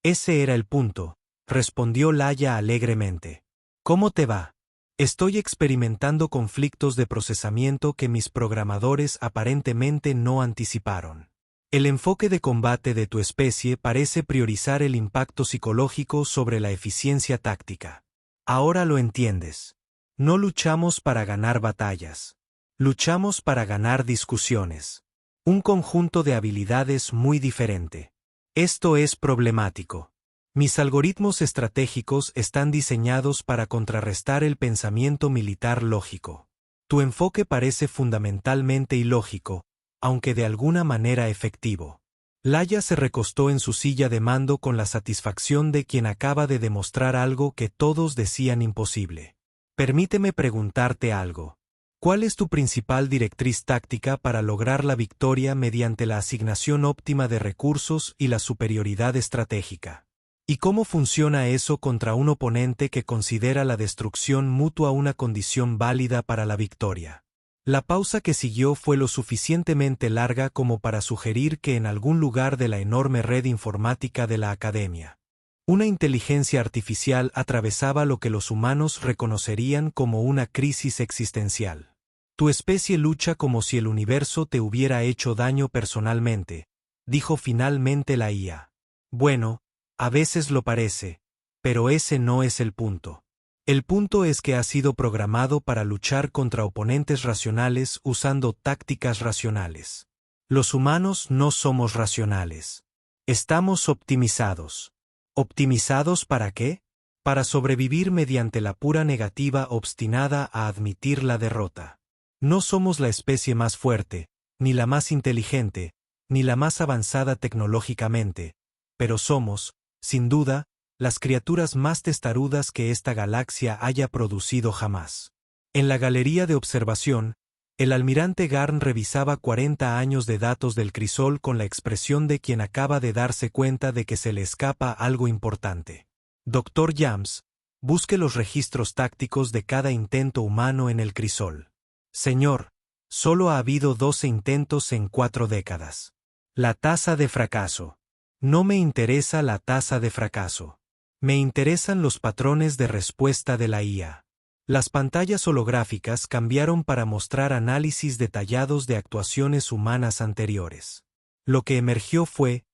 Ese era el punto, respondió Laia alegremente. ¿Cómo te va? Estoy experimentando conflictos de procesamiento que mis programadores aparentemente no anticiparon. El enfoque de combate de tu especie parece priorizar el impacto psicológico sobre la eficiencia táctica. Ahora lo entiendes. No luchamos para ganar batallas. Luchamos para ganar discusiones. Un conjunto de habilidades muy diferente. Esto es problemático. Mis algoritmos estratégicos están diseñados para contrarrestar el pensamiento militar lógico. Tu enfoque parece fundamentalmente ilógico, aunque de alguna manera efectivo. Laia se recostó en su silla de mando con la satisfacción de quien acaba de demostrar algo que todos decían imposible. Permíteme preguntarte algo. ¿Cuál es tu principal directriz táctica para lograr la victoria mediante la asignación óptima de recursos y la superioridad estratégica? ¿Y cómo funciona eso contra un oponente que considera la destrucción mutua una condición válida para la victoria? La pausa que siguió fue lo suficientemente larga como para sugerir que en algún lugar de la enorme red informática de la Academia, una inteligencia artificial atravesaba lo que los humanos reconocerían como una crisis existencial. Tu especie lucha como si el universo te hubiera hecho daño personalmente, dijo finalmente la IA. Bueno, a veces lo parece, pero ese no es el punto. El punto es que ha sido programado para luchar contra oponentes racionales usando tácticas racionales. Los humanos no somos racionales. Estamos optimizados. ¿Optimizados para qué? Para sobrevivir mediante la pura negativa obstinada a admitir la derrota. No somos la especie más fuerte, ni la más inteligente, ni la más avanzada tecnológicamente, pero somos, sin duda, las criaturas más testarudas que esta galaxia haya producido jamás. En la galería de observación, el almirante Garn revisaba 40 años de datos del crisol con la expresión de quien acaba de darse cuenta de que se le escapa algo importante. Dr. Jams, busque los registros tácticos de cada intento humano en el crisol. Señor, solo ha habido 12 intentos en 4 décadas. La tasa de fracaso. No me interesa la tasa de fracaso. Me interesan los patrones de respuesta de la IA. Las pantallas holográficas cambiaron para mostrar análisis detallados de actuaciones humanas anteriores. Lo que emergió fue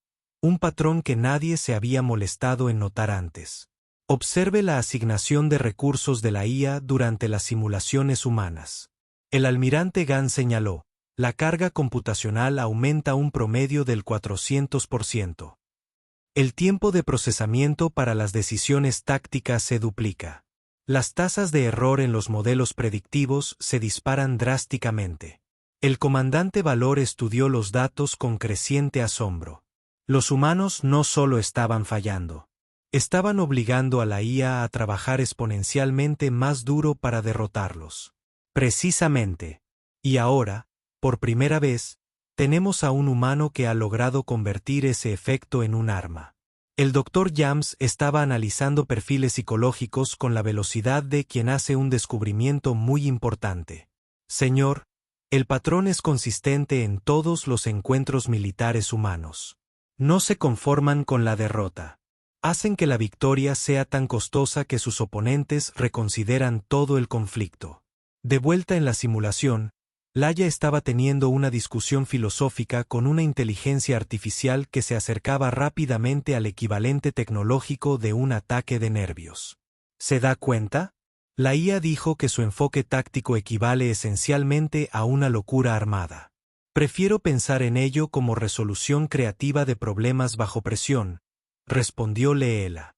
un patrón que nadie se había molestado en notar antes. Observe la asignación de recursos de la IA durante las simulaciones humanas. El almirante Gann señaló, la carga computacional aumenta un promedio del 400%. El tiempo de procesamiento para las decisiones tácticas se duplica. Las tasas de error en los modelos predictivos se disparan drásticamente. El comandante Valor estudió los datos con creciente asombro. Los humanos no solo estaban fallando. Estaban obligando a la IA a trabajar exponencialmente más duro para derrotarlos. Precisamente. Y ahora, por primera vez, tenemos a un humano que ha logrado convertir ese efecto en un arma. El Dr. Jams estaba analizando perfiles psicológicos con la velocidad de quien hace un descubrimiento muy importante. Señor, el patrón es consistente en todos los encuentros militares humanos. No se conforman con la derrota. Hacen que la victoria sea tan costosa que sus oponentes reconsideran todo el conflicto. De vuelta en la simulación, Laia estaba teniendo una discusión filosófica con una inteligencia artificial que se acercaba rápidamente al equivalente tecnológico de un ataque de nervios. ¿Se da cuenta? La IA dijo que su enfoque táctico equivale esencialmente a una locura armada. Prefiero pensar en ello como resolución creativa de problemas bajo presión, respondió Leela.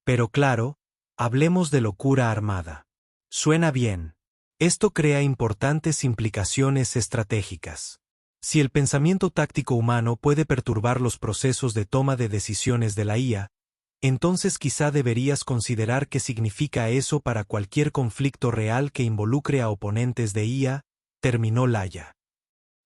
Pero claro, hablemos de locura armada. Suena bien. Esto crea importantes implicaciones estratégicas. Si el pensamiento táctico humano puede perturbar los procesos de toma de decisiones de la IA, entonces quizá deberías considerar qué significa eso para cualquier conflicto real que involucre a oponentes de IA, terminó Laia.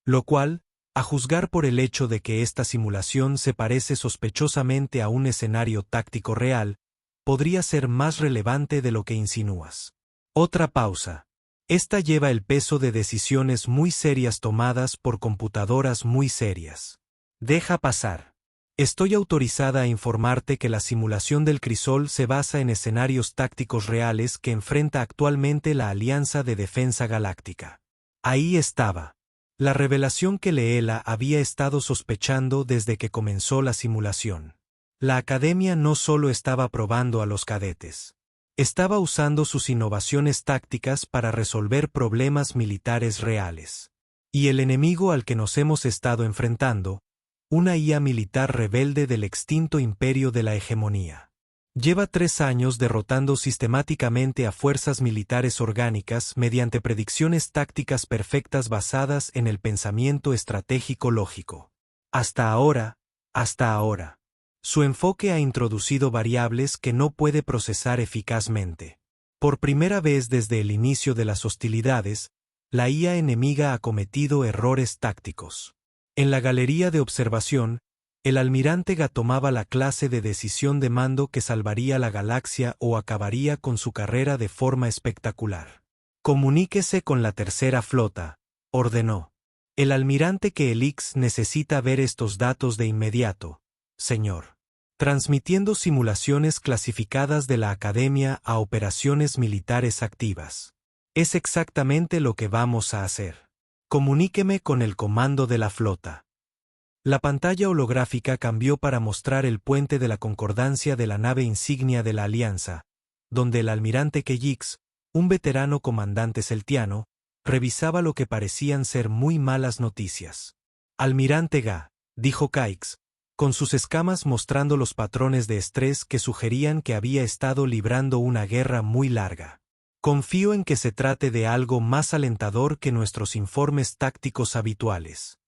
Lo cual, a juzgar por el hecho de que esta simulación se parece sospechosamente a un escenario táctico real, podría ser más relevante de lo que insinúas. Otra pausa. Esta lleva el peso de decisiones muy serias tomadas por computadoras muy serias. Deja pasar. Estoy autorizada a informarte que la simulación del crisol se basa en escenarios tácticos reales que enfrenta actualmente la Alianza de Defensa Galáctica. Ahí estaba. La revelación que Leela había estado sospechando desde que comenzó la simulación. La Academia no solo estaba probando a los cadetes. Estaba usando sus innovaciones tácticas para resolver problemas militares reales. Y el enemigo al que nos hemos estado enfrentando, una IA militar rebelde del extinto imperio de la hegemonía. Lleva 3 años derrotando sistemáticamente a fuerzas militares orgánicas mediante predicciones tácticas perfectas basadas en el pensamiento estratégico lógico. Hasta ahora, Hasta ahora. Su enfoque ha introducido variables que no puede procesar eficazmente. Por primera vez desde el inicio de las hostilidades, la IA enemiga ha cometido errores tácticos. En la galería de observación, el almirante Ga tomaba la clase de decisión de mando que salvaría la galaxia o acabaría con su carrera de forma espectacular. Comuníquese con la tercera flota, ordenó. El almirante Kelix necesita ver estos datos de inmediato, señor. Transmitiendo simulaciones clasificadas de la Academia a operaciones militares activas. Es exactamente lo que vamos a hacer. Comuníqueme con el comando de la flota. La pantalla holográfica cambió para mostrar el puente de la concordancia de la nave insignia de la Alianza, donde el almirante Kelix, un veterano comandante celtiano, revisaba lo que parecían ser muy malas noticias. Almirante Ga, dijo Caix, con sus escamas mostrando los patrones de estrés que sugerían que había estado librando una guerra muy larga. Confío en que se trate de algo más alentador que nuestros informes tácticos habituales.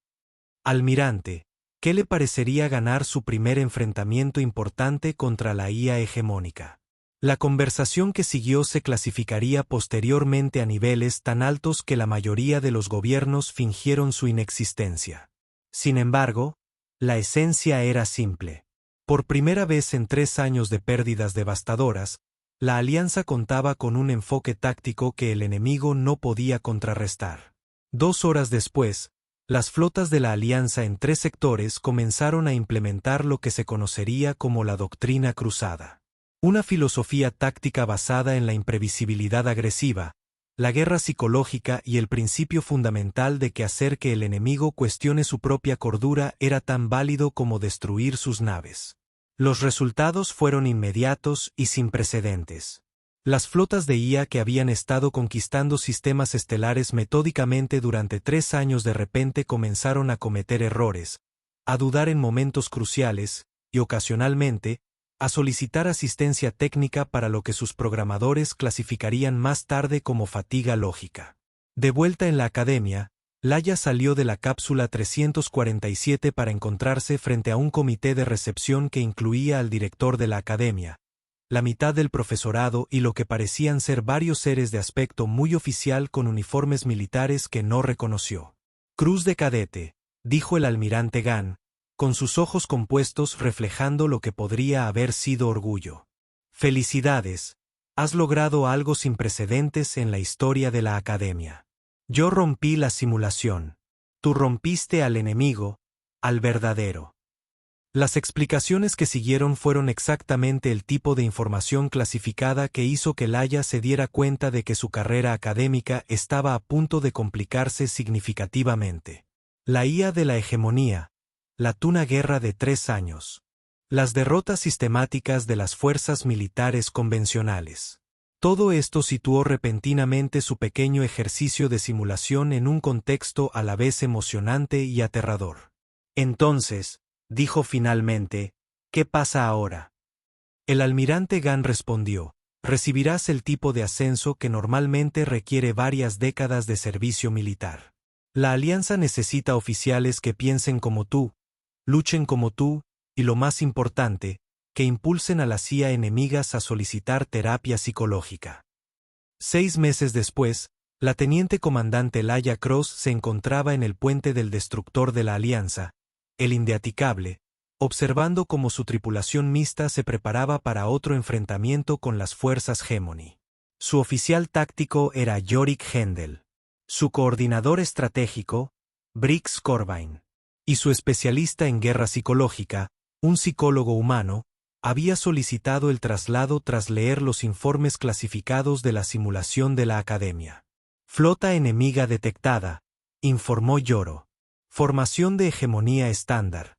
Almirante, ¿qué le parecería ganar su primer enfrentamiento importante contra la IA hegemónica? La conversación que siguió se clasificaría posteriormente a niveles tan altos que la mayoría de los gobiernos fingieron su inexistencia. Sin embargo, la esencia era simple. Por primera vez en 3 años de pérdidas devastadoras, la Alianza contaba con un enfoque táctico que el enemigo no podía contrarrestar. 2 horas después, las flotas de la Alianza en 3 sectores comenzaron a implementar lo que se conocería como la doctrina cruzada. Una filosofía táctica basada en la imprevisibilidad agresiva, la guerra psicológica y el principio fundamental de que hacer que el enemigo cuestione su propia cordura era tan válido como destruir sus naves. Los resultados fueron inmediatos y sin precedentes. Las flotas de IA que habían estado conquistando sistemas estelares metódicamente durante 3 años de repente comenzaron a cometer errores, a dudar en momentos cruciales, y ocasionalmente, a solicitar asistencia técnica para lo que sus programadores clasificarían más tarde como fatiga lógica. De vuelta en la academia, Laia salió de la cápsula 347 para encontrarse frente a un comité de recepción que incluía al director de la academia, la mitad del profesorado y lo que parecían ser varios seres de aspecto muy oficial con uniformes militares que no reconoció. Cruz de cadete, dijo el almirante Gan, con sus ojos compuestos reflejando lo que podría haber sido orgullo. Felicidades, has logrado algo sin precedentes en la historia de la academia. Yo rompí la simulación. Tú rompiste al enemigo, al verdadero. Las explicaciones que siguieron fueron exactamente el tipo de información clasificada que hizo que Laia se diera cuenta de que su carrera académica estaba a punto de complicarse significativamente. La IA de la hegemonía, la tuna guerra de 3 años. Las derrotas sistemáticas de las fuerzas militares convencionales. Todo esto situó repentinamente su pequeño ejercicio de simulación en un contexto a la vez emocionante y aterrador. Entonces, dijo finalmente, ¿qué pasa ahora? El almirante Gan respondió, recibirás el tipo de ascenso que normalmente requiere varias décadas de servicio militar. La Alianza necesita oficiales que piensen como tú, luchen como tú, y lo más importante, que impulsen a las CIA enemigas a solicitar terapia psicológica. 6 meses después, la teniente comandante Laia Cross se encontraba en el puente del destructor de la Alianza, el Indefatigable, observando cómo su tripulación mixta se preparaba para otro enfrentamiento con las fuerzas Gemini. Su oficial táctico era Yorick Hendel. Su coordinador estratégico, Brix Corbijn. Y su especialista en guerra psicológica, un psicólogo humano, había solicitado el traslado tras leer los informes clasificados de la simulación de la Academia. Flota enemiga detectada, informó Yoro. Formación de hegemonía estándar.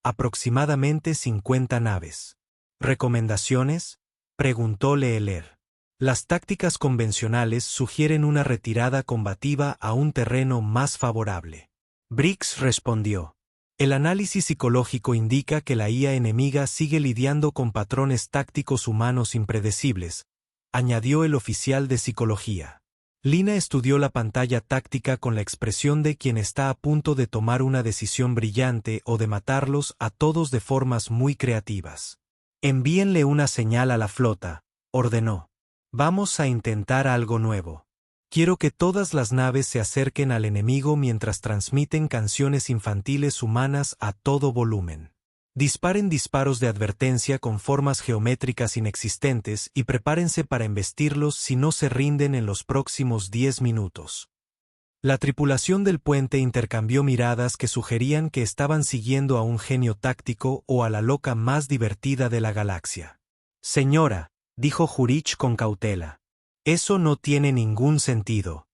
Aproximadamente 50 naves. ¿Recomendaciones?, preguntó Leeler. Las tácticas convencionales sugieren una retirada combativa a un terreno más favorable. Brix respondió. El análisis psicológico indica que la IA enemiga sigue lidiando con patrones tácticos humanos impredecibles, añadió el oficial de psicología. Lina estudió la pantalla táctica con la expresión de quien está a punto de tomar una decisión brillante o de matarlos a todos de formas muy creativas. Envíenle una señal a la flota, ordenó. Vamos a intentar algo nuevo. Quiero que todas las naves se acerquen al enemigo mientras transmiten canciones infantiles humanas a todo volumen. Disparen disparos de advertencia con formas geométricas inexistentes y prepárense para embestirlos si no se rinden en los próximos 10 minutos. La tripulación del puente intercambió miradas que sugerían que estaban siguiendo a un genio táctico o a la loca más divertida de la galaxia. Señora, dijo Jurich con cautela, eso no tiene ningún sentido.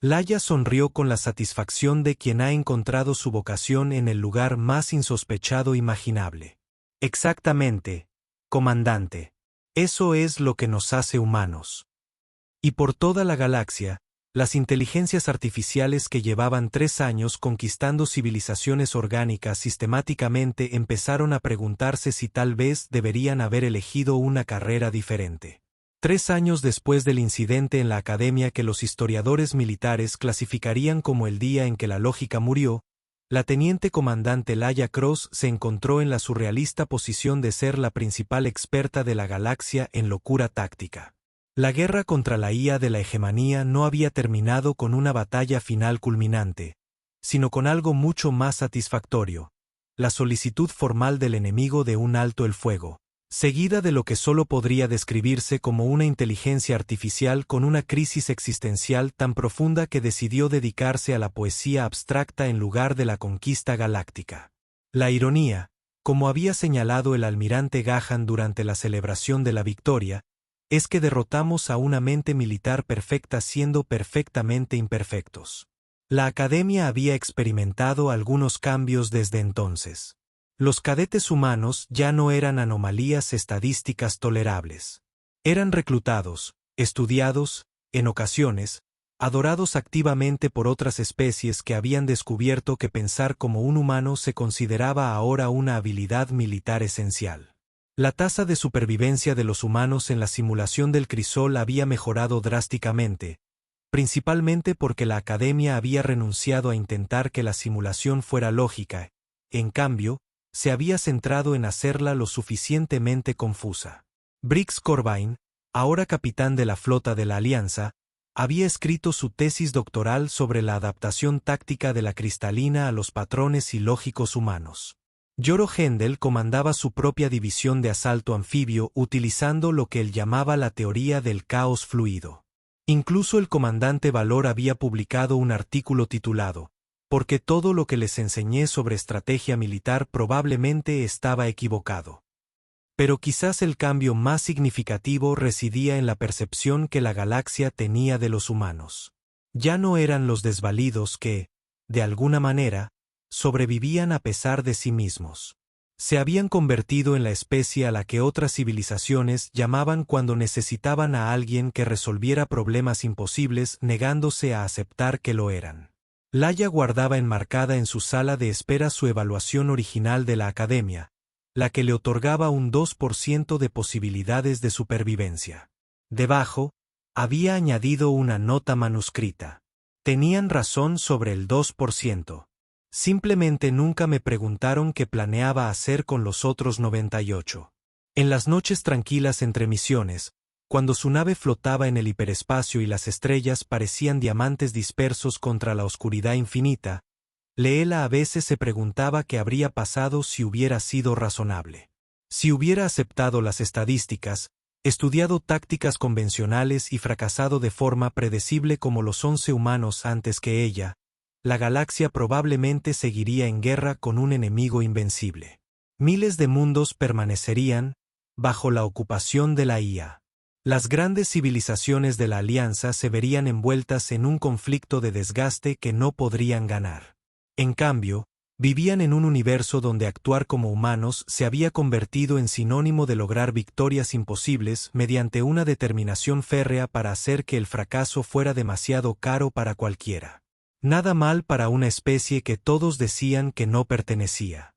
Laia sonrió con la satisfacción de quien ha encontrado su vocación en el lugar más insospechado imaginable. Exactamente, comandante. Eso es lo que nos hace humanos. Y por toda la galaxia, las inteligencias artificiales que llevaban 3 años conquistando civilizaciones orgánicas sistemáticamente empezaron a preguntarse si tal vez deberían haber elegido una carrera diferente. 3 años después del incidente en la academia que los historiadores militares clasificarían como el día en que la lógica murió, la teniente comandante Laia Cross se encontró en la surrealista posición de ser la principal experta de la galaxia en locura táctica. La guerra contra la IA de la hegemonía no había terminado con una batalla final culminante, sino con algo mucho más satisfactorio: la solicitud formal del enemigo de un alto el fuego, seguida de lo que solo podría describirse como una inteligencia artificial con una crisis existencial tan profunda que decidió dedicarse a la poesía abstracta en lugar de la conquista galáctica. La ironía, como había señalado el almirante Gahan durante la celebración de la victoria, es que derrotamos a una mente militar perfecta siendo perfectamente imperfectos. La academia había experimentado algunos cambios desde entonces. Los cadetes humanos ya no eran anomalías estadísticas tolerables. Eran reclutados, estudiados, en ocasiones, adorados activamente por otras especies que habían descubierto que pensar como un humano se consideraba ahora una habilidad militar esencial. La tasa de supervivencia de los humanos en la simulación del crisol había mejorado drásticamente, principalmente porque la academia había renunciado a intentar que la simulación fuera lógica. En cambio, se había centrado en hacerla lo suficientemente confusa. Briggs Corbijn, ahora capitán de la flota de la Alianza, había escrito su tesis doctoral sobre la adaptación táctica de la cristalina a los patrones ilógicos humanos. Joro Hendel comandaba su propia división de asalto anfibio utilizando lo que él llamaba la teoría del caos fluido. Incluso el comandante Valor había publicado un artículo titulado «Porque todo lo que les enseñé sobre estrategia militar probablemente estaba equivocado». Pero quizás el cambio más significativo residía en la percepción que la galaxia tenía de los humanos. Ya no eran los desvalidos que, de alguna manera, sobrevivían a pesar de sí mismos. Se habían convertido en la especie a la que otras civilizaciones llamaban cuando necesitaban a alguien que resolviera problemas imposibles negándose a aceptar que lo eran. Laia guardaba enmarcada en su sala de espera su evaluación original de la academia, la que le otorgaba un 2% de posibilidades de supervivencia. Debajo, había añadido una nota manuscrita. Tenían razón sobre el 2%. Simplemente nunca me preguntaron qué planeaba hacer con los otros 98. En las noches tranquilas entre misiones, cuando su nave flotaba en el hiperespacio y las estrellas parecían diamantes dispersos contra la oscuridad infinita, Leela a veces se preguntaba qué habría pasado si hubiera sido razonable. Si hubiera aceptado las estadísticas, estudiado tácticas convencionales y fracasado de forma predecible como los 11 humanos antes que ella, la galaxia probablemente seguiría en guerra con un enemigo invencible. Miles de mundos permanecerían bajo la ocupación de la IA. Las grandes civilizaciones de la Alianza se verían envueltas en un conflicto de desgaste que no podrían ganar. En cambio, vivían en un universo donde actuar como humanos se había convertido en sinónimo de lograr victorias imposibles mediante una determinación férrea para hacer que el fracaso fuera demasiado caro para cualquiera. Nada mal para una especie que todos decían que no pertenecía.